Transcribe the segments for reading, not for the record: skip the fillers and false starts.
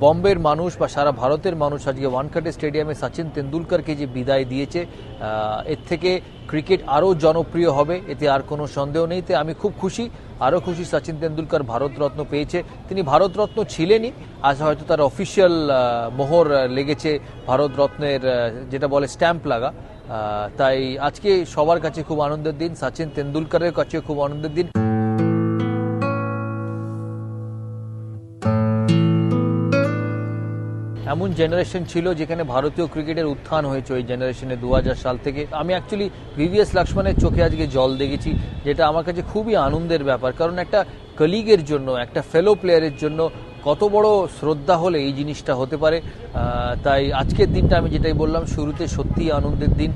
বম্বের মানুষ বা সারা ভারতের মানুষ আজকে ওয়ানখেড়ে স্টেডিয়ামে সচিন তেন্ডুলকরকে যে বিদায় দিয়েছে, এর থেকে ক্রিকেট আরও জনপ্রিয় হবে, এতে আর কোনো সন্দেহ নেই। তো আমি খুব খুশি, আরও খুশি সচিন তেন্ডুলকর ভারতরত্ন পেয়েছে। তিনি ভারতরত্ন ছিলেনই, আজ হয়তো তার অফিসিয়াল মোহর লেগেছে ভারতরত্নের, যেটা বলে স্ট্যাম্প লাগা। তাই আজকে সবার কাছে খুব আনন্দের দিন, সচিন তেন্ডুলকরের কাছে খুব আনন্দের দিন। এমন জেনারেশন ছিল যেখানে ভারতীয় ক্রিকেটের উত্থান হয়েছে ওই জেনারেশনে 2000 সাল থেকে। আমি অ্যাকচুয়ালি ভিভিএস লক্ষ্মণের চোখে আজকে জল দেখেছি, যেটা আমার কাছে খুবই আনন্দের ব্যাপার। কারণ একটা কলিগের জন্য, একটা ফেলো প্লেয়ারের জন্য কত বড় শ্রদ্ধা হলে এই জিনিসটা হতে পারে। তাই আজকের দিনটা আমি যেটাই বললাম শুরুতে, সত্যিই আনন্দের দিন,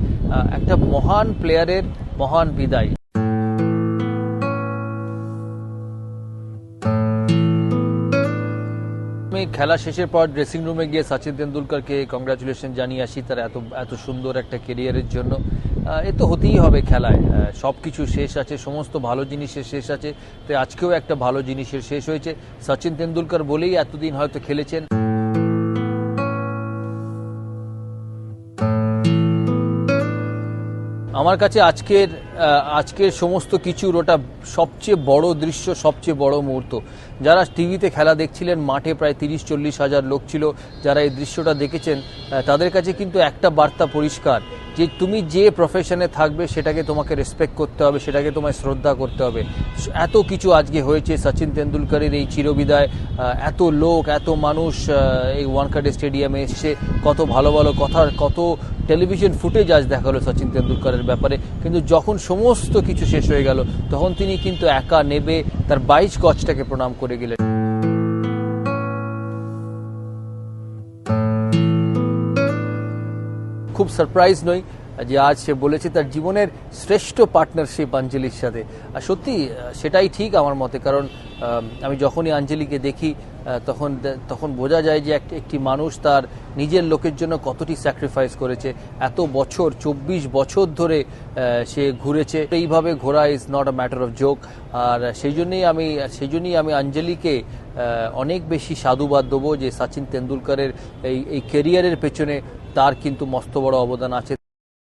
একটা মহান প্লেয়ারের মহান বিদায়। আমি খেলা শেষের পর ড্রেসিং রুমে গিয়ে সচিন তেন্ডুলকরকে কংগ্রাচুলেশন জানিয়ে আসি তার এত সুন্দর একটা কেরিয়ারের জন্য। এ তো হতেই হবে, খেলায় সব কিছু শেষ আছে, সমস্ত ভালো জিনিসের শেষ আছে। তাই আজকেও একটা ভালো জিনিসের শেষ হয়েছে। সচিন তেন্ডুলকর বলেই এতদিন হয়তো খেলেছেন। আমার কাছে আজকের সমস্ত কিছুর ওটা সবচেয়ে বড় দৃশ্য, সবচেয়ে বড় মুহূর্ত। যারা টিভিতে খেলা দেখছিলেন, মাঠে প্রায় 30-40 হাজার লোক ছিল, যারা এই দৃশ্যটা দেখেছেন, তাদের কাছে কিন্তু একটা বার্তা পরিষ্কার, যে তুমি যে প্রফেশনে থাকবে সেটাকে তোমাকে রেসপেক্ট করতে হবে, সেটাকে তোমায় শ্রদ্ধা করতে হবে। এত কিছু আজকে হয়েছে সচিন তেন্ডুলকরের এই চিরবিদায়, এত লোক, এত মানুষ এই ওয়ানখেড়ে স্টেডিয়ামে এসে কত ভালো ভালো কথা, কত টেলিভিশন ফুটেজ আজ দেখালো সচিন তেন্ডুলকরের ব্যাপারে। কিন্তু যখন সমস্ত কিছু শেষ হয়ে গেল, তখন তিনি কিন্তু একা নেবে তার 22 গজটাকে প্রণাম করে গেলেন। খুব সারপ্রাইজ নই যে আজ সে বলেছে তার জীবনের শ্রেষ্ঠ পার্টনারশিপ অঞ্জলির সাথে। আর সত্যি সেটাই ঠিক আমার মতে। কারণ আমি যখনই অঞ্জলিকে দেখি তখন বোঝা যায় যে একটি মানুষ তার নিজের লোকের জন্য কতটি স্যাক্রিফাইস করেছে। এত বছর, 24 বছর ধরে সে ঘুরেছে। এইভাবে ঘোরা is not a matter of joke. আর সেই জন্যই আমি অঞ্জলিকে অনেক বেশি সাধুবাদ দেবো যে সচিন তেন্ডুলকরের এই ক্যারিয়ারের পেছনে তার কিন্তু মস্ত বড় অবদান আছে।